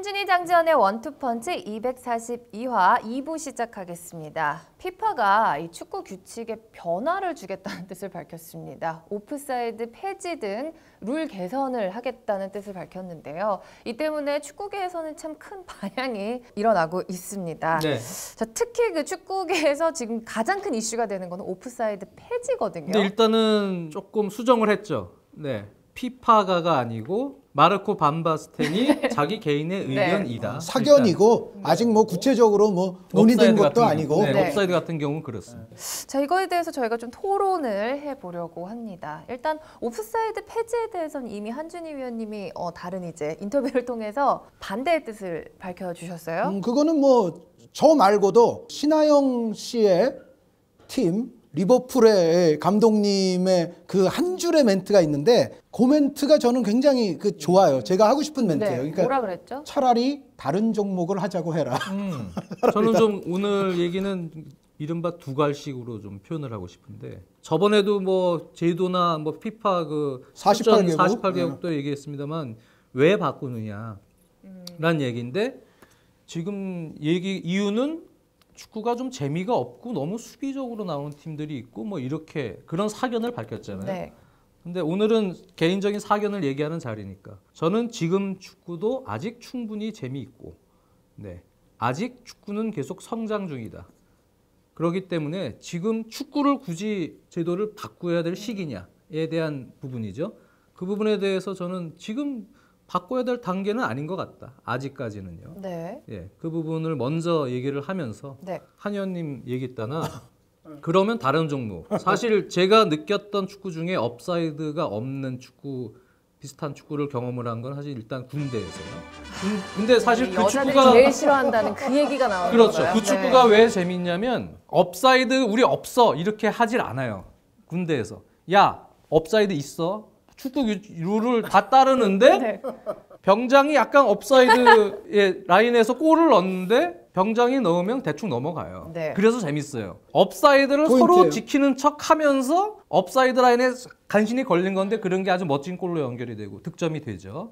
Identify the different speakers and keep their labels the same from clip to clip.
Speaker 1: 한준희 장지현의 원투펀치 242화 2부 시작하겠습니다. 피파가 이 축구 규칙에 변화를 주겠다는 뜻을 밝혔습니다. 오프사이드 폐지 등 룰 개선을 하겠다는 뜻을 밝혔는데요. 이 때문에 축구계에서는 참 큰 반향이 일어나고 있습니다.
Speaker 2: 네.
Speaker 1: 자, 특히 그 축구계에서 지금 가장 큰 이슈가 되는 건 오프사이드 폐지거든요.
Speaker 2: 근데 일단은 조금 수정을 했죠. 네. 피파가가 아니고 마르코 반바스텐이 자기 개인의 의견이다.
Speaker 3: 사견이고 아직 뭐 구체적으로 뭐 논의된 것도 아니고.
Speaker 2: 네, 옵사이드 같은 경우는 그렇습니다.
Speaker 1: 자, 이거에 대해서 저희가 좀 토론을 해보려고 합니다. 일단 오프사이드 폐지에 대해서는 이미 한준희 위원님이 다른 이제 인터뷰를 통해서 반대의 뜻을 밝혀주셨어요.
Speaker 3: 그거는 뭐 저 말고도 신하영 씨의 팀 리버풀의 감독님의 그 한 줄의 멘트가 있는데 그 멘트가 저는 굉장히 좋아요. 제가 하고 싶은 멘트예요. 그러니까
Speaker 1: 뭐라 그랬죠?
Speaker 3: 차라리 다른 종목을 하자고 해라.
Speaker 2: 저는 좀 오늘 얘기는 이른바 두갈식으로 좀 표현을 하고 싶은데 저번에도 뭐 제도나 뭐 피파 그 48개국도 얘기했습니다만 왜 바꾸느냐라는 얘기인데 지금 이유는 축구가 좀 재미가 없고 너무 수비적으로 나오는 팀들이 있고 뭐 이렇게 그런 사견을 밝혔잖아요.
Speaker 1: 네.
Speaker 2: 근데 오늘은 개인적인 사견을 얘기하는 자리니까 저는 지금 축구도 아직 충분히 재미있고 네. 아직 축구는 계속 성장 중이다. 그렇기 때문에 지금 축구를 굳이 제도를 바꿔야 될 시기냐에 대한 부분이죠. 그 부분에 대해서 저는 지금 바꿔야 될 단계는 아닌 것 같다. 아직까지는요.
Speaker 1: 네.
Speaker 2: 예, 그 부분을 먼저 얘기를 하면서
Speaker 1: 네.
Speaker 2: 한 의원님 얘기 따나 그러면 다른 종목. 사실 제가 느꼈던 축구 중에 업사이드가 없는 축구 비슷한 축구를 경험을 한 건 사실 일단 군대에서요. 근데 사실 그
Speaker 1: 여자들이
Speaker 2: 축구가
Speaker 1: 제일 싫어한다는 그 얘기가 나오는
Speaker 2: 그렇죠.
Speaker 1: 거예요.
Speaker 2: 그 축구가 왜 재밌냐면 업사이드 우리 없어 이렇게 하질 않아요. 군대에서 야 업사이드 있어. 축구 룰을 다 따르는데
Speaker 1: 네.
Speaker 2: 병장이 약간 업사이드의 라인에서 골을 넣는데 병장이 넣으면 대충 넘어가요.
Speaker 1: 네.
Speaker 2: 그래서 재밌어요. 업사이드를
Speaker 3: 포인트예요.
Speaker 2: 서로 지키는 척하면서 업사이드 라인에 간신히 걸린 건데 그런 게 아주 멋진 골로 연결이 되고 득점이 되죠.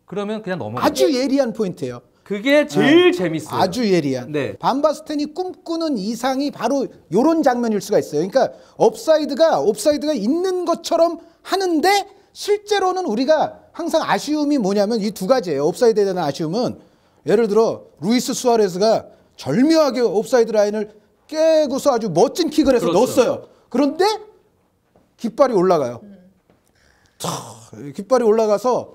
Speaker 2: 그러면 그냥 넘어가요.
Speaker 3: 아주 예리한 포인트예요.
Speaker 2: 그게 제일 재밌어요.
Speaker 3: 아주 예리한.
Speaker 2: 네.
Speaker 3: 반바스텐이 꿈꾸는 이상이 바로 이런 장면일 수가 있어요. 그러니까 옵사이드가 있는 것처럼 하는데 실제로는 우리가 항상 아쉬움이 뭐냐면 이 두 가지예요. 옵사이드에 대한 아쉬움은 예를 들어 루이스 수아레스가 절묘하게 옵사이드 라인을 깨고서 아주 멋진 킥을 해서
Speaker 2: 그렇죠.
Speaker 3: 넣었어요. 그런데 깃발이 올라가요. 깃발이 올라가서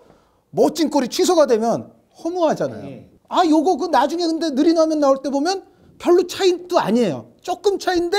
Speaker 3: 멋진 골이 취소가 되면 허무하잖아요. 아, 요거 나중에 근데 느린 화면 나올 때 보면 별로 차이도 아니에요. 조금 차이인데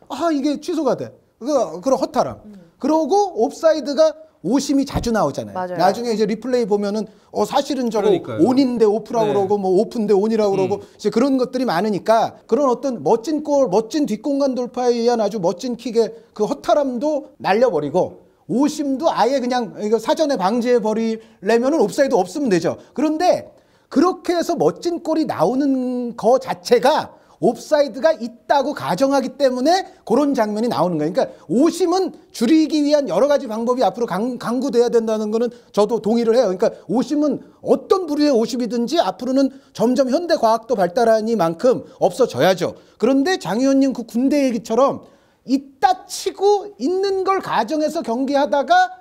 Speaker 3: 아, 이게 취소가 돼. 그런 허탈함. 그러고 옵사이드가 오심이 자주 나오잖아요.
Speaker 1: 맞아요.
Speaker 3: 나중에 이제 리플레이 보면은 사실은 저거
Speaker 2: 그러니까요.
Speaker 3: 온인데 오프라고
Speaker 2: 네.
Speaker 3: 그러고 뭐 오픈데 온이라고 그러고 이제 그런 것들이 많으니까 그런 어떤 멋진 골, 멋진 뒷공간 돌파에 의한 아주 멋진 킥의 그 허탈함도 날려버리고 오심도 아예 그냥 이거 사전에 방지해 버리려면은 옵사이드 없으면 되죠. 그런데 그렇게 해서 멋진 골이 나오는 거 자체가 옵사이드가 있다고 가정하기 때문에 그런 장면이 나오는 거예요. 그러니까 오심은 줄이기 위한 여러 가지 방법이 앞으로 강구돼야 된다는 거는 저도 동의를 해요. 그러니까 오심은 어떤 부류의 오심이든지 앞으로는 점점 현대 과학도 발달하니만큼 없어져야죠. 그런데 장 의원님 그 군대 얘기처럼 있다 치고 있는 걸 가정해서 경기하다가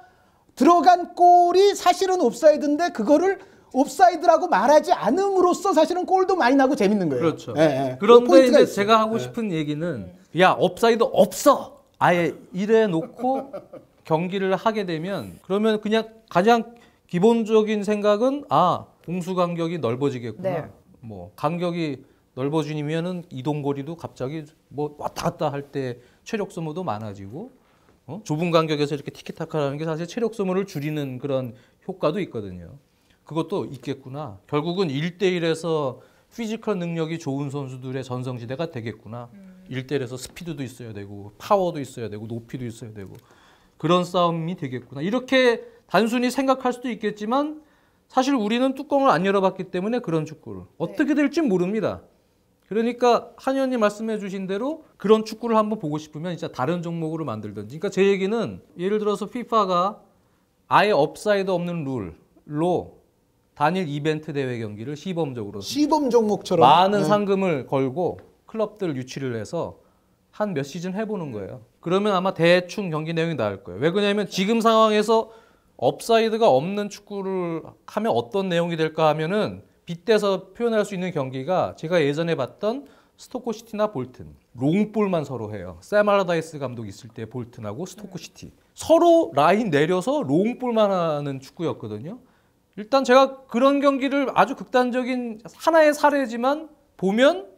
Speaker 3: 들어간 골이 사실은 옵사이드인데 그거를 옵사이드라고 말하지 않음으로써 사실은 골도 많이 나고 재밌는 거예요.
Speaker 2: 그렇죠.
Speaker 3: 예, 예.
Speaker 2: 그런데 이제
Speaker 3: 있어요.
Speaker 2: 제가 하고 싶은 얘기는 야 업사이드 없어 아예 이래 놓고 경기를 하게 되면 그러면 그냥 가장 기본적인 생각은 공수 간격이 넓어지겠구나.
Speaker 1: 네.
Speaker 2: 뭐 간격이 넓어지면은 이동거리도 갑자기 뭐 왔다 갔다 할 때 체력 소모도 많아지고 좁은 간격에서 이렇게 티키타카라는 게 사실 체력 소모를 줄이는 그런 효과도 있거든요. 그것도 있겠구나. 결국은 1대1에서 피지컬 능력이 좋은 선수들의 전성시대가 되겠구나. 1대1에서 스피드도 있어야 되고 파워도 있어야 되고 높이도 있어야 되고 그런 싸움이 되겠구나. 이렇게 단순히 생각할 수도 있겠지만 사실 우리는 뚜껑을 안 열어봤기 때문에 그런 축구를 어떻게 될지 모릅니다. 그러니까 한 의원님 말씀해 주신 대로 그런 축구를 한번 보고 싶으면 진짜 다른 종목으로 만들든지. 그러니까 제 얘기는 예를 들어서 피파가 아예 업사이드 없는 룰로 단일 이벤트 대회 경기를 시범적으로
Speaker 3: 시범 종목처럼
Speaker 2: 많은
Speaker 3: 네.
Speaker 2: 상금을 걸고 클럽들 유치를 해서 한 몇 시즌 해보는 거예요. 그러면 아마 대충 경기 내용이 나올 거예요. 왜 그러냐면 지금 상황에서 업사이드가 없는 축구를 하면 어떤 내용이 될까 하면은 빗대서 표현할 수 있는 경기가 제가 예전에 봤던 스토크시티나 볼튼 롱볼만 서로 해요. 샘 알라다이스 감독 있을 때 볼튼하고 스토크시티 서로 라인 내려서 롱볼만 하는 축구였거든요. 일단 제가 그런 경기를 아주 극단적인 하나의 사례지만 보면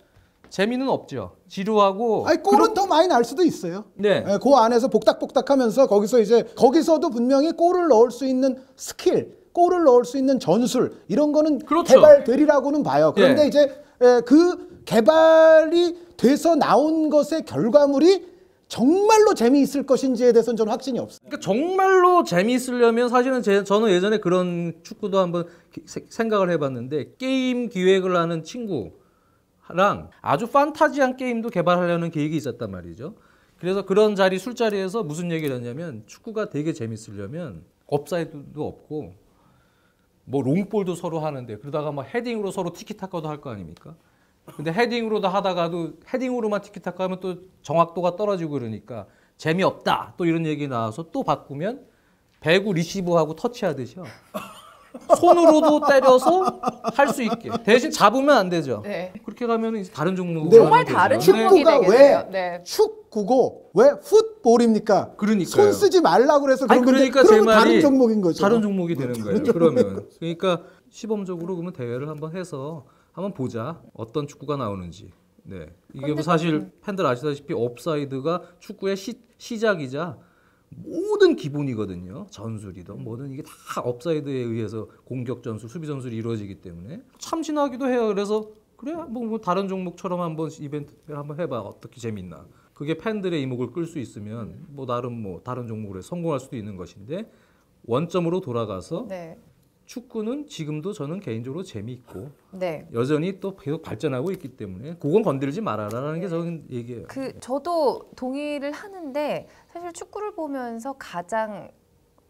Speaker 2: 재미는 없죠. 지루하고.
Speaker 3: 아니 골은 더 많이 날 수도 있어요.
Speaker 2: 네.
Speaker 3: 예, 그 안에서 복닥복닥하면서 거기서도 분명히 골을 넣을 수 있는 스킬, 골을 넣을 수 있는 전술 이런 거는
Speaker 2: 그렇죠.
Speaker 3: 개발되리라고는 봐요. 그런데
Speaker 2: 예.
Speaker 3: 이제 그 개발이 돼서 나온 것의 결과물이 정말로 재미있을 것인지에 대해서는 저는 확신이 없어요.
Speaker 2: 그러니까 정말로 재미있으려면 사실은 저는 예전에 그런 축구도 한번 생각을 해봤는데 게임 기획을 하는 친구랑 아주 판타지한 게임도 개발하려는 계획이 있었단 말이죠. 그래서 그런 술자리에서 무슨 얘기를 했냐면 축구가 되게 재밌으려면 업사이드도 없고 뭐 롱볼도 서로 하는데 그러다가 막 헤딩으로 서로 티키타카도 할 거 아닙니까? 근데 헤딩으로도 하다가도 헤딩으로만 티키타카 하면 또 정확도가 떨어지고 그러니까 재미없다. 또 이런 얘기 나와서 또 바꾸면 배구 리시브하고 터치하듯이요. 손으로도 때려서 할 수 있게. 대신 잡으면 안 되죠.
Speaker 1: 네.
Speaker 2: 그렇게 가면 이제 다른 종목.
Speaker 3: 네.
Speaker 1: 정말 다른 종목이
Speaker 3: 축구가
Speaker 1: 되겠네요.
Speaker 3: 왜
Speaker 1: 네.
Speaker 3: 축구고 왜 풋볼입니까?
Speaker 2: 그러니까요.
Speaker 3: 손 쓰지 말라고 그래서 그런
Speaker 2: 아니,
Speaker 3: 건데
Speaker 2: 그러니까 제
Speaker 3: 그러면 다른
Speaker 2: 말이
Speaker 3: 종목인 거죠.
Speaker 2: 다른 종목이 되는 거예요. 그러면 그러니까 시범적으로 그러면 대회를 한번 해서 한번 보자. 어떤 축구가 나오는지. 네. 이게 뭐 사실 팬들 아시다시피 업사이드가 축구의 시작이자 모든 기본이거든요. 전술이든 뭐든 이게 다 업사이드에 의해서 공격 전술, 수비 전술이 이루어지기 때문에 참신하기도 해요. 그래서 그래 뭐 다른 종목처럼 한번 이벤트 한번 해봐. 어떻게 재밌나. 그게 팬들의 이목을 끌 수 있으면 뭐 나름 뭐 다른 종목으로 성공할 수도 있는 것인데 원점으로 돌아가서
Speaker 1: 네.
Speaker 2: 축구는 지금도 저는 개인적으로 재미있고
Speaker 1: 네.
Speaker 2: 여전히 또 계속 발전하고 있기 때문에 그건 건드리지 말아라라는 게 저는 얘기예요.
Speaker 1: 저도 동의를 하는데 사실 축구를 보면서 가장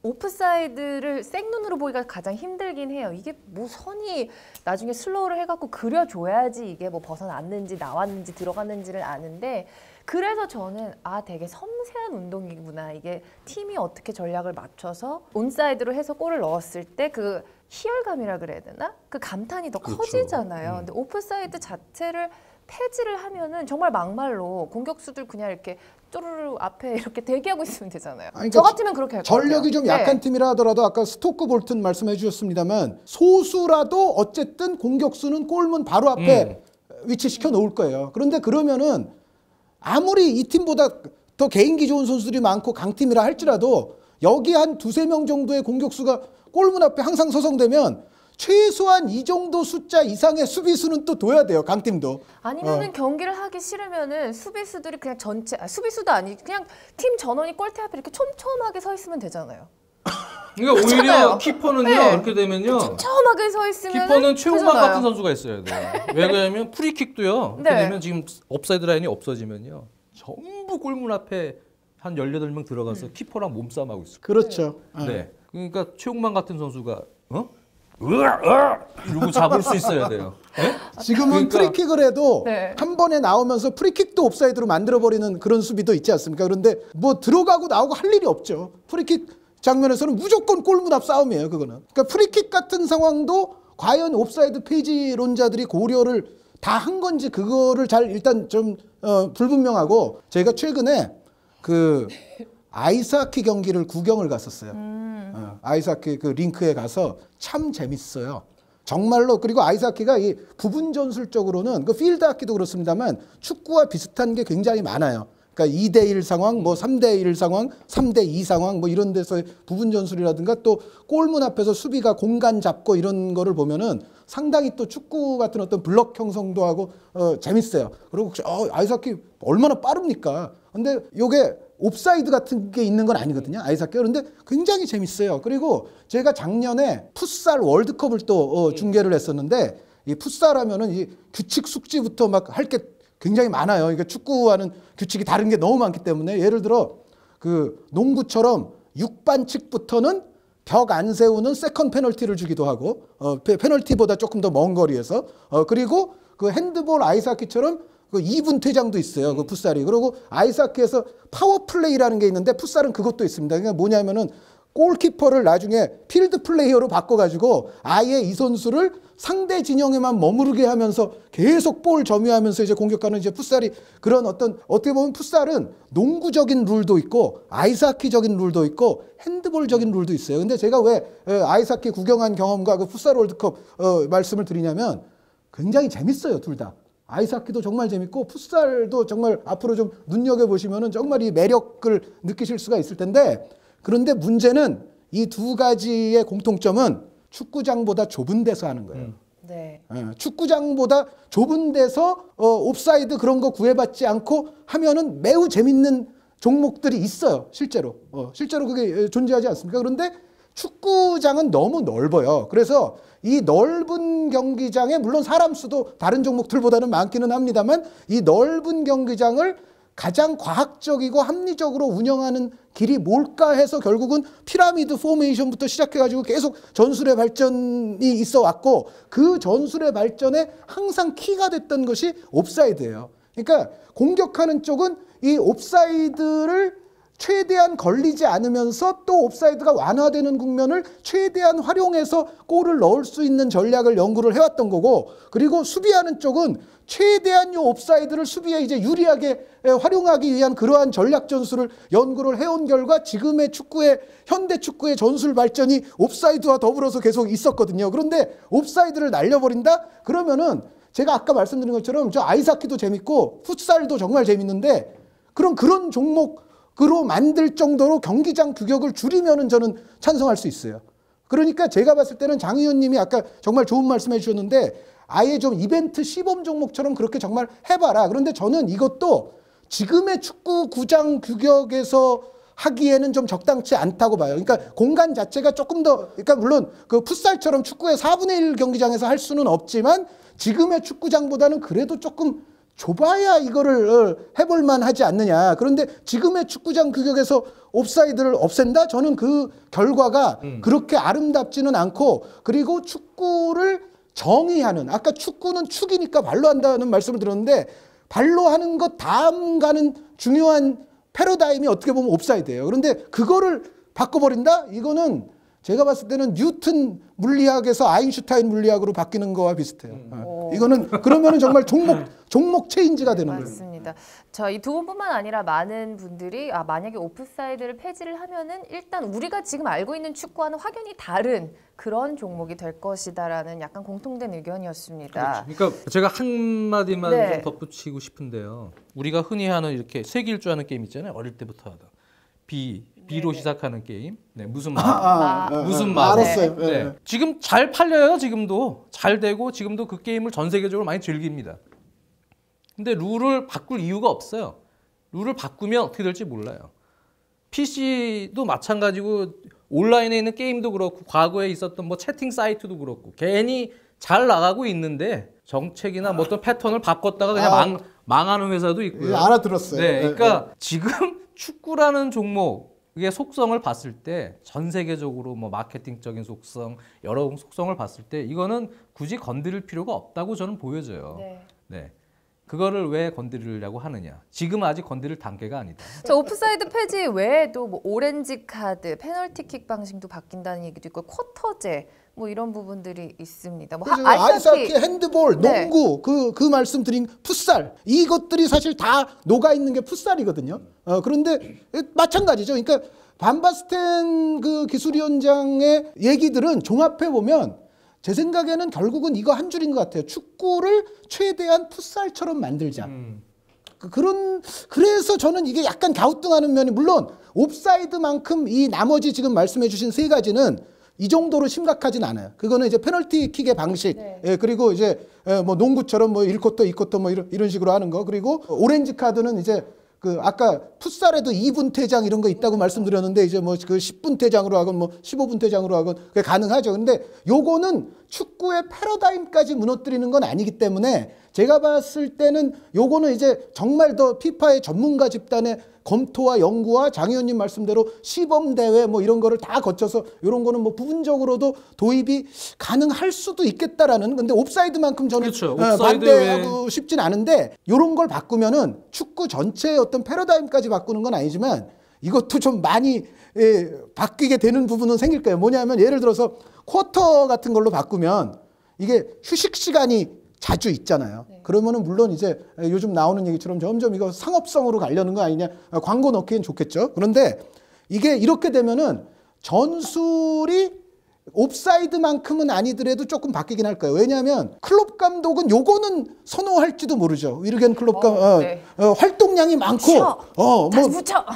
Speaker 1: 오프사이드를 생눈으로 보기가 가장 힘들긴 해요. 이게 뭐 선이 나중에 슬로우를 해갖고 그려줘야지 이게 뭐 벗어났는지 나왔는지 들어갔는지를 아는데 그래서 저는 되게 섬세한 운동이구나. 이게 팀이 어떻게 전략을 맞춰서 온사이드로 해서 골을 넣었을 때 그 희열감이라 그래야 되나? 그 감탄이 더
Speaker 2: 그렇죠.
Speaker 1: 커지잖아요. 근데 오프사이드 자체를 폐지를 하면은 정말 막말로 공격수들 그냥 이렇게 쪼르르 앞에 이렇게 대기하고 있으면 되잖아요.
Speaker 3: 아니,
Speaker 1: 저
Speaker 3: 그러니까
Speaker 1: 같으면 그렇게 할 것 같아요.
Speaker 3: 전력이 좀 약한
Speaker 1: 네.
Speaker 3: 팀이라 하더라도 아까 스토크 볼튼 말씀해 주셨습니다만 소수라도 어쨌든 공격수는 골문 바로 앞에 위치시켜 놓을 거예요. 그런데 그러면은 아무리 이 팀보다 더 개인기 좋은 선수들이 많고 강팀이라 할지라도 여기 한 두세 명 정도의 공격수가 골문 앞에 항상 서성되면 최소한 이 정도 숫자 이상의 수비수는 또 둬야 돼요. 강팀도.
Speaker 1: 아니면은 경기를 하기 싫으면은 수비수들이 그냥 수비수도 아니고 그냥 팀 전원이 골대 앞에 이렇게 촘촘하게 서 있으면 되잖아요.
Speaker 2: 그러니까
Speaker 1: 그렇잖아요.
Speaker 2: 오히려 키퍼는요
Speaker 1: 네.
Speaker 2: 그렇게 되면요
Speaker 1: 촘촘하게 서 있으면
Speaker 2: 키퍼는 최용만 같은 선수가 있어야 돼요. 왜 그러냐면 프리킥도요.
Speaker 1: 네.
Speaker 2: 그렇게 되면 지금 업사이드 라인이 없어지면요 전부 골문 앞에 한 18명 들어가서 키퍼랑 몸싸움하고 있어요.
Speaker 3: 그렇죠.
Speaker 2: 네. 그러니까 최용만 같은 선수가 이러고 잡을 수 있어야 돼요. 네?
Speaker 3: 지금은
Speaker 2: 그러니까-
Speaker 3: 프리킥을 해도
Speaker 1: 네.
Speaker 3: 한 번에 나오면서 프리킥도 옵사이드로 만들어버리는 그런 수비도 있지 않습니까? 그런데 뭐 들어가고 나오고 할 일이 없죠. 프리킥 장면에서는 무조건 골문 앞 싸움이에요. 그거는. 그러니까 프리킥 같은 상황도 과연 옵사이드 폐지론자들이 고려를 다 한 건지 그거를 잘 일단 좀 불분명하고 저희가 최근에 그 아이스하키 경기를 구경을 갔었어요. 아이스하키 그 링크에 가서 참 재밌어요. 정말로. 그리고 아이스하키가 이 부분 전술적으로는 그 필드 하키도 그렇습니다만 축구와 비슷한 게 굉장히 많아요. 그러니까 2대1 상황, 뭐 3대1 상황, 3대2 상황 뭐 이런 데서의 부분 전술이라든가 또 골문 앞에서 수비가 공간 잡고 이런 거를 보면은 상당히 또 축구 같은 어떤 블록 형성도 하고 재밌어요. 그리고 아이스하키 얼마나 빠릅니까? 근데 요게 옵사이드 같은 게 있는 건 아니거든요. 아이스하키. 그런데 굉장히 재밌어요. 그리고 제가 작년에 풋살 월드컵을 또 중계를 했었는데 이 풋살 하면은 이 규칙 숙지부터 막 할 게 굉장히 많아요. 그러니까 축구와는 규칙이 다른 게 너무 많기 때문에 예를 들어 그 농구처럼 6반칙부터는 벽 안 세우는 세컨 페널티를 주기도 하고 페널티보다 조금 더 먼 거리에서 그리고 그 핸드볼 아이스하키처럼 그 2분 퇴장도 있어요. 그 풋살이. 그리고 아이스하키에서 파워플레이라는 게 있는데 풋살은 그것도 있습니다. 그러니까 뭐냐면은 골키퍼를 나중에 필드 플레이어로 바꿔가지고 아예 이 선수를 상대 진영에만 머무르게 하면서 계속 볼 점유하면서 이제 공격하는 이제 풋살이 그런 어떻게 보면 풋살은 농구적인 룰도 있고 아이스하키적인 룰도 있고 핸드볼적인 룰도 있어요. 근데 제가 왜 아이스하키 구경한 경험과 그 풋살 월드컵 말씀을 드리냐면 굉장히 재밌어요, 둘 다. 아이스하키도 정말 재밌고 풋살도 정말 앞으로 좀 눈여겨보시면은 정말 이 매력을 느끼실 수가 있을 텐데 그런데 문제는 이 두 가지의 공통점은 축구장보다 좁은 데서 하는 거예요.
Speaker 1: 네.
Speaker 3: 축구장보다 좁은 데서 옵사이드 그런 거 구애받지 않고 하면은 매우 재밌는 종목들이 있어요. 실제로. 실제로 그게 존재하지 않습니까? 그런데 축구장은 너무 넓어요. 그래서 이 넓은 경기장에 물론 사람 수도 다른 종목들보다는 많기는 합니다만 이 넓은 경기장을 가장 과학적이고 합리적으로 운영하는 길이 뭘까 해서 결국은 피라미드 포메이션부터 시작해가지고 계속 전술의 발전이 있어 왔고 그 전술의 발전에 항상 키가 됐던 것이 옵사이드예요. 그러니까 공격하는 쪽은 이 옵사이드를 최대한 걸리지 않으면서 또 옵사이드가 완화되는 국면을 최대한 활용해서 골을 넣을 수 있는 전략을 연구를 해왔던 거고 그리고 수비하는 쪽은 최대한 이 옵사이드를 수비에 이제 유리하게 활용하기 위한 그러한 전략 전술을 연구를 해온 결과 지금의 현대 축구의 전술 발전이 옵사이드와 더불어서 계속 있었거든요. 그런데 옵사이드를 날려버린다? 그러면은 제가 아까 말씀드린 것처럼 저 아이스하키도 재밌고 풋살도 정말 재밌는데 그런 종목으로 만들 정도로 경기장 규격을 줄이면은 저는 찬성할 수 있어요. 그러니까 제가 봤을 때는 장 의원님이 아까 정말 좋은 말씀해 주셨는데 아예 좀 이벤트 시범 종목처럼 그렇게 정말 해봐라. 그런데 저는 이것도 지금의 축구 구장 규격에서 하기에는 좀 적당치 않다고 봐요. 그러니까 공간 자체가 조금 더, 그러니까 물론 그 풋살처럼 축구의 4분의 1 경기장에서 할 수는 없지만 지금의 축구장보다는 그래도 조금 좁아야 이거를 해볼만 하지 않느냐. 그런데 지금의 축구장 규격에서 옵사이드를 없앤다? 저는 그 결과가 그렇게 아름답지는 않고 그리고 축구를 정의하는 아까 축구는 축이니까 발로 한다는 말씀을 들었는데 발로 하는 것 다음 가는 중요한 패러다임이 어떻게 보면 옵사이드예요. 그런데 그거를 바꿔버린다? 이거는 제가 봤을 때는 뉴턴 물리학에서 아인슈타인 물리학으로 바뀌는 거와 비슷해요. 이거는 그러면은 정말 종목 체인지가 되는 거예요.
Speaker 1: 맞습니다. 저 이 두 분뿐만 아니라 많은 분들이 만약에 오프사이드를 폐지를 하면은 일단 우리가 지금 알고 있는 축구와는 확연히 다른 그런 종목이 될 것이다라는 약간 공통된 의견이었습니다.
Speaker 2: 그렇죠. 그러니까 제가 한마디만
Speaker 1: 네.
Speaker 2: 좀 덧붙이고 싶은데요. 우리가 흔히 하는 이렇게 세길주 하는 게임 있잖아요. 어릴 때부터 하다. B로 시작하는 게임. 네, 무슨 말? 무슨 말?
Speaker 3: 알았어요.
Speaker 2: 네.
Speaker 3: 네.
Speaker 2: 지금 잘 팔려요. 지금도 잘 되고 지금도 그 게임을 전 세계적으로 많이 즐깁니다. 근데 룰을 바꿀 이유가 없어요. 룰을 바꾸면 어떻게 될지 몰라요. PC도 마찬가지고 온라인에 있는 게임도 그렇고 과거에 있었던 뭐 채팅 사이트도 그렇고 괜히 잘 나가고 있는데 정책이나 뭐 어떤 패턴을 바꿨다가 그냥 망하는 회사도 있고요.
Speaker 3: 예, 알아들었어요.
Speaker 2: 네, 그러니까 지금 축구라는 종목의 속성을 봤을 때 전 세계적으로 뭐 마케팅적인 속성, 여러 속성을 봤을 때 이거는 굳이 건드릴 필요가 없다고 저는 보여져요. 네. 그거를 왜 건드리려고 하느냐. 지금 아직 건드릴 단계가 아니다.
Speaker 1: 저 오프사이드 폐지 외에도 뭐 오렌지 카드, 페널티킥 방식도 바뀐다는 얘기도 있고 쿼터제 뭐 이런 부분들이 있습니다. 뭐
Speaker 3: 그렇죠. 아이스하키, 핸드볼,
Speaker 1: 네.
Speaker 3: 농구 그 말씀드린 풋살 이것들이 사실 다 녹아 있는 게 풋살이거든요. 그런데 마찬가지죠. 그러니까 반바스텐 그 기술위원장의 얘기들은 종합해 보면 제 생각에는 결국은 이거 한 줄인 것 같아요. 축구를 최대한 풋살처럼 만들자. 그래서 저는 이게 약간 갸우뚱하는 면이 물론 옵사이드만큼 이 나머지 지금 말씀해 주신 세 가지는 이 정도로 심각하진 않아요. 그거는 이제 페널티킥의 방식, 예, 그리고 이제 뭐 농구처럼 뭐 1쿼터, 2쿼터 뭐 이런 식으로 하는 거, 그리고 오렌지 카드는 이제 그 아까 풋살에도 2분 퇴장 이런 거 있다고 말씀드렸는데 이제 뭐 그 10분 퇴장으로 하건 뭐 15분 퇴장으로 하건 그게 가능하죠. 근데 요거는 축구의 패러다임까지 무너뜨리는 건 아니기 때문에 제가 봤을 때는 요거는 이제 정말 더 피파의 전문가 집단의 검토와 연구와 장 의원님 말씀대로 시범 대회 뭐 이런 거를 다 거쳐서 이런 거는 뭐 부분적으로도 도입이 가능할 수도 있겠다라는. 근데 옵사이드만큼 저는
Speaker 2: 그렇죠. 옵사이드
Speaker 3: 반대하고 싶진 않은데 이런 걸 바꾸면은 축구 전체의 어떤 패러다임까지 바꾸는 건 아니지만 이것도 좀 많이 바뀌게 되는 부분은 생길 거예요. 뭐냐면 예를 들어서 쿼터 같은 걸로 바꾸면 이게 휴식 시간이 자주 있잖아요. 그러면은 물론 이제 요즘 나오는 얘기처럼 점점 이거 상업성으로 가려는 거 아니냐, 광고 넣기엔 좋겠죠. 그런데 이게 이렇게 되면은 전술이 옵사이드만큼은 아니더라도 조금 바뀌긴 할 거예요. 왜냐하면 클롭 감독은 요거는 선호할지도 모르죠. 위르겐 클롭 활동량이 많고 뭐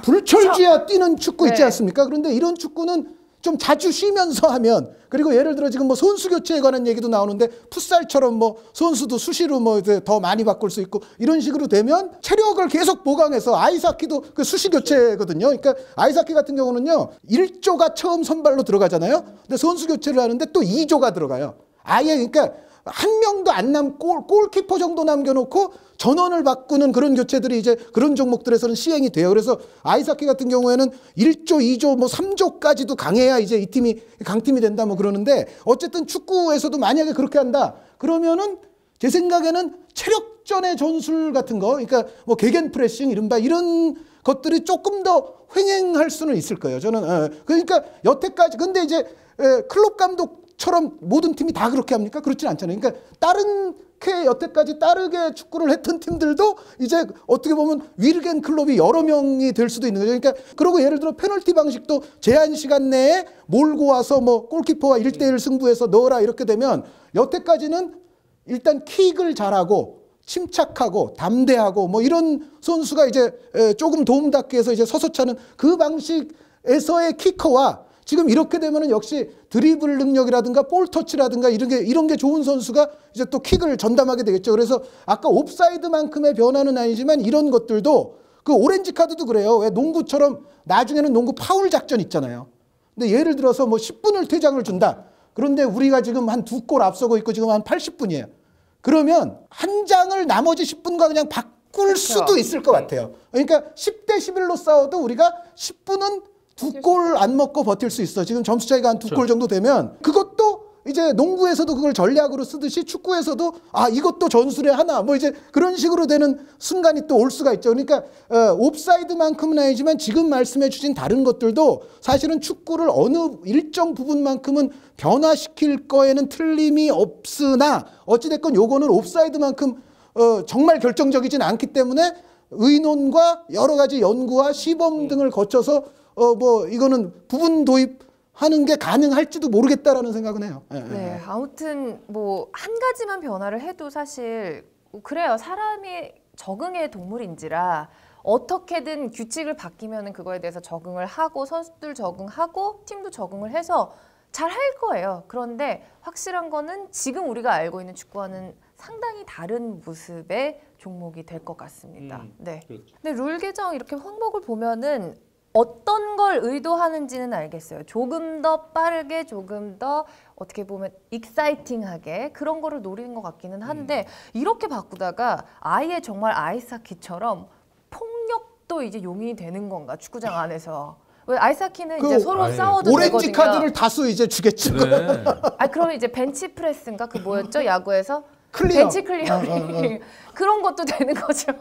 Speaker 3: 불철주야 뛰는 축구 있지 않습니까? 그런데 이런 축구는 좀 자주 쉬면서 하면, 그리고 예를 들어 지금 뭐 선수 교체에 관한 얘기도 나오는데 풋살처럼 뭐 선수도 수시로 뭐 이제 더 많이 바꿀 수 있고 이런 식으로 되면 체력을 계속 보강해서, 아이사키도 그 수시 교체거든요. 그러니까 아이사키 같은 경우는요 1조가 처음 선발로 들어가잖아요. 근데 선수 교체를 하는데 또 2조가 들어가요. 아예 그러니까 한 명도 안 남고 골키퍼 정도 남겨놓고 전원을 바꾸는 그런 교체들이 이제 그런 종목들에서는 시행이 돼요. 그래서 아이사키 같은 경우에는 1조, 2조, 뭐 3조까지도 강해야 이제 이 팀이 강팀이 된다 뭐 그러는데, 어쨌든 축구에서도 만약에 그렇게 한다 그러면은 제 생각에는 체력전의 전술 같은 거, 그러니까 뭐 개겐 프레싱 이른바 이런 것들이 조금 더 횡행할 수는 있을 거예요. 저는 그러니까 여태까지. 근데 이제 클롭 감독처럼 모든 팀이 다 그렇게 합니까? 그렇진 않잖아요. 그러니까 여태까지 다르게 축구를 했던 팀들도 이제 어떻게 보면 위르겐 클롭이 여러 명이 될 수도 있는 거죠. 그러니까 그리고 예를 들어 페널티 방식도 제한 시간 내에 몰고 와서 뭐 골키퍼와 1대1 승부해서 넣어라 이렇게 되면, 여태까지는 일단 킥을 잘하고 침착하고 담대하고 뭐 이런 선수가 이제 조금 도움닫기 위해서 이제 서서 차는 그 방식에서의 키커와, 지금 이렇게 되면은 역시 드리블 능력이라든가 볼 터치라든가 이런 게 좋은 선수가 이제 또 킥을 전담하게 되겠죠. 그래서 아까 옵사이드만큼의 변화는 아니지만 이런 것들도, 그 오렌지 카드도 그래요. 왜 농구처럼 나중에는 농구 파울 작전 있잖아요. 근데 예를 들어서 뭐 10분을 퇴장을 준다. 그런데 우리가 지금 한 2골 앞서고 있고 지금 한 80분이에요. 그러면 한 장을 나머지 10분과 그냥 바꿀 수도 있을 것 같아요. 그러니까 10대 11로 싸워도 우리가 10분은 2골 안 먹고 버틸 수 있어. 지금 점수 차이가 한 2골 정도 되면, 그것도 이제 농구에서도 그걸 전략으로 쓰듯이 축구에서도 이것도 전술의 하나 뭐 이제 그런 식으로 되는 순간이 또 올 수가 있죠. 그러니까 옵사이드만큼은 아니지만 지금 말씀해 주신 다른 것들도 사실은 축구를 어느 일정 부분만큼은 변화시킬 거에는 틀림이 없으나, 어찌됐건 요거는 옵사이드만큼 정말 결정적이진 않기 때문에 의논과 여러 가지 연구와 시범 등을 거쳐서 뭐 이거는 부분 도입하는 게 가능할지도 모르겠다라는 생각은 해요.
Speaker 1: 네, 아무튼 뭐 한 가지만 변화를 해도 사실 그래요. 사람이 적응의 동물인지라 어떻게든 규칙을 바뀌면은 그거에 대해서 적응을 하고, 선수들 적응하고 팀도 적응을 해서 잘 할 거예요. 그런데 확실한 거는 지금 우리가 알고 있는 축구와는 상당히 다른 모습의 종목이 될 것 같습니다. 네.
Speaker 2: 그렇죠.
Speaker 1: 근데 룰 개정 이렇게 항목을 보면은 어떤 걸 의도하는지는 알겠어요. 조금 더 빠르게, 조금 더 어떻게 보면 익사이팅하게 그런 거를 노리는 것 같기는 한데, 이렇게 바꾸다가 아예 정말 아이스하키처럼 폭력도 이제 용인이 되는 건가, 축구장 안에서? 왜 아이스하키는 이제 서로 싸워도
Speaker 3: 오렌지
Speaker 1: 되거든요.
Speaker 3: 카드를 다수 이제 주겠죠.
Speaker 2: 그래.
Speaker 1: 그러면 이제 벤치 프레스인가 그 뭐였죠, 야구에서?
Speaker 3: 클리어.
Speaker 1: 벤치 클리어링 그런 것도 되는 거죠.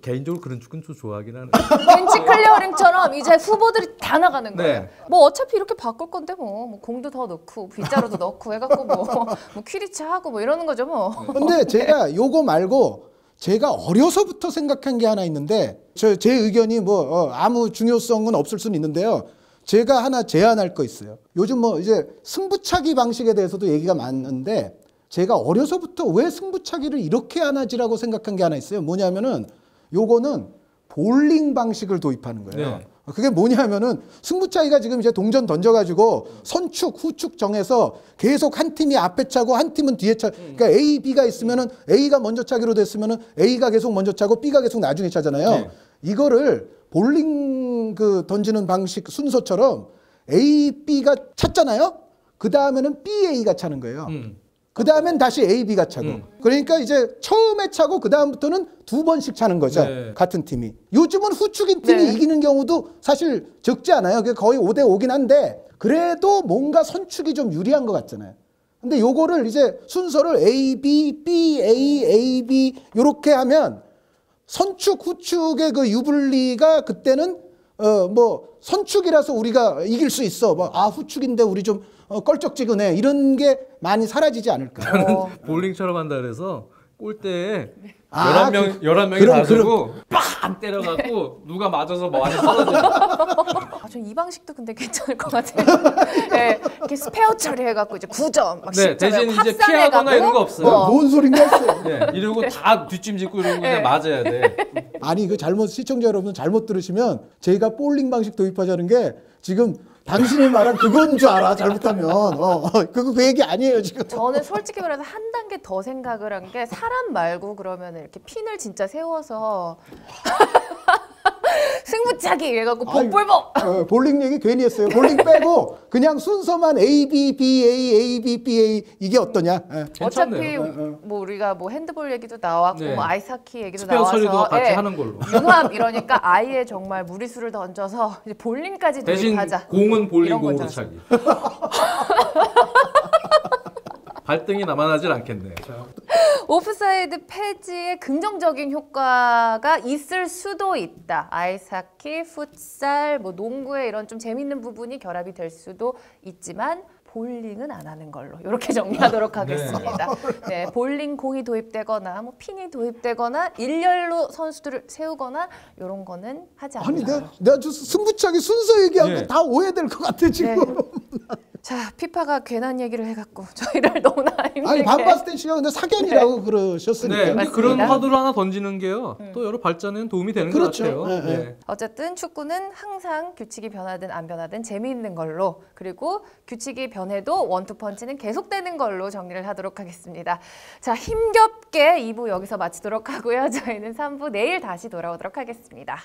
Speaker 2: 개인적으로 그런 축구는 좀 좋아하긴 하네.
Speaker 1: 벤치 클리어링처럼 이제 후보들이 다 나가는 거예요.
Speaker 2: 네.
Speaker 1: 뭐 어차피 이렇게 바꿀 건데 뭐 공도 더 넣고 빗자루도 넣고 해갖고 뭐 퀴리치 하고 뭐 이러는 거죠 뭐.
Speaker 3: 근데 제가 요거 말고 제가 어려서부터 생각한 게 하나 있는데, 제 의견이 뭐 아무 중요성은 없을 수는 있는데요. 제가 하나 제안할 거 있어요. 요즘 뭐 이제 승부차기 방식에 대해서도 얘기가 많은데, 제가 어려서부터 왜 승부차기를 이렇게 안 하지라고 생각한 게 하나 있어요. 뭐냐면은 요거는 볼링 방식을 도입하는 거예요.
Speaker 2: 네.
Speaker 3: 그게 뭐냐면은 승부차기가 지금 이제 동전 던져가지고 선축, 후축 정해서 계속 한 팀이 앞에 차고 한 팀은 뒤에 차. 그러니까 A, B가 있으면은 A가 먼저 차기로 됐으면은 A가 계속 먼저 차고 B가 계속 나중에 차잖아요.
Speaker 2: 네.
Speaker 3: 이거를 볼링 그 던지는 방식 순서처럼 A, B가 찼잖아요. 그 다음에는 B, A가 차는 거예요. 그 다음엔 다시 A, B가 차고. 그러니까 이제 처음에 차고 그 다음부터는 2번씩 차는 거죠.
Speaker 2: 네.
Speaker 3: 같은 팀이. 요즘은 후축인 팀이
Speaker 1: 네.
Speaker 3: 이기는 경우도 사실 적지 않아요. 그게 거의 5대 5긴 한데 그래도 뭔가 선축이 좀 유리한 것 같잖아요. 근데 요거를 이제 순서를 A, B, B, A, A, B 요렇게 하면 선축, 후축의 그 유불리가 그때는 뭐 선축이라서 우리가 이길 수 있어. 뭐 후축인데 우리 좀 껄쩍지근해. 이런 게 많이 사라지지 않을까.
Speaker 2: 볼링처럼 한다 그래서 골대에
Speaker 3: 아,
Speaker 2: 11명이
Speaker 3: 그럼,
Speaker 2: 가지고 빵 때려갖고 누가 맞아서 많이 떨어져요.
Speaker 1: 전 이 방식도 근데 괜찮을 것 같아요. 네, 이렇게 스페어 처리해갖고 이제 9점, 막
Speaker 2: 네,
Speaker 1: 10점
Speaker 2: 대신 이제 피하거나 이런 거 없어요.
Speaker 3: 뭔 소린가 했어요.
Speaker 2: 네, 이러고 다 뒷짐짓고 이러고 그냥 맞아야 돼.
Speaker 3: 아니 그 잘못 시청자 여러분 잘못 들으시면 저희가 볼링 방식 도입하자는 게 지금 당신이 말한 그건 줄 알아 잘못하면 그 얘기 아니에요 지금.
Speaker 1: 저는 솔직히 말해서 한 단계 더 생각을 한 게 사람 말고 그러면 이렇게 핀을 진짜 세워서 승부차기 이래갖고 복불복.
Speaker 3: 볼링 얘기 괜히 했어요. 볼링 빼고 그냥 순서만 A, B, B, A, A, B, B, A 이게 어떠냐?
Speaker 1: 어차피
Speaker 2: 괜찮네요.
Speaker 1: 뭐 우리가 뭐 핸드볼 얘기도 나왔고
Speaker 2: 네.
Speaker 1: 뭐 아이스하키 얘기도
Speaker 2: 스페어
Speaker 1: 나와서
Speaker 2: 처리도 같이
Speaker 1: 예,
Speaker 2: 하는 걸로.
Speaker 1: 융합 이러니까 아예 정말 무리수를 던져서 이제 볼링까지
Speaker 2: 대신
Speaker 1: 도입하자.
Speaker 2: 공은 볼링공으로
Speaker 1: 이런 거죠.
Speaker 2: 차기. 발등이 남아나질 않겠네.
Speaker 1: 오프사이드 폐지의 긍정적인 효과가 있을 수도 있다. 아이스하키, 풋살, 뭐 농구의 이런 좀 재밌는 부분이 결합이 될 수도 있지만 볼링은 안 하는 걸로 이렇게 정리하도록 하겠습니다. 네, 볼링 공이 도입되거나 뭐 핀이 도입되거나 일렬로 선수들을 세우거나 이런 거는 하지 않는
Speaker 3: 아니
Speaker 1: 걸로.
Speaker 3: 내가 순부차기 순서 얘기하고
Speaker 2: 네.
Speaker 3: 다 오해될 것 같아 지금.
Speaker 1: 자, 피파가 괜한 얘기를 해갖고 저희를 너무나 힘들게.
Speaker 3: 아니 반바스텐 씨가 근데 사견이라고 그러셨으니까.
Speaker 2: 네, 근데 그런
Speaker 1: 맞습니다.
Speaker 2: 화두를 하나 던지는 게요. 또 여러 발전에는 도움이 되는
Speaker 3: 그렇죠.
Speaker 2: 것 같아요.
Speaker 3: 네,
Speaker 2: 네.
Speaker 1: 어쨌든 축구는 항상 규칙이 변하든 안 변하든 재미있는 걸로, 그리고 규칙이 변해도 원투펀치는 계속되는 걸로 정리를 하도록 하겠습니다. 자, 힘겹게 2부 여기서 마치도록 하고요. 저희는 3부 내일 다시 돌아오도록 하겠습니다.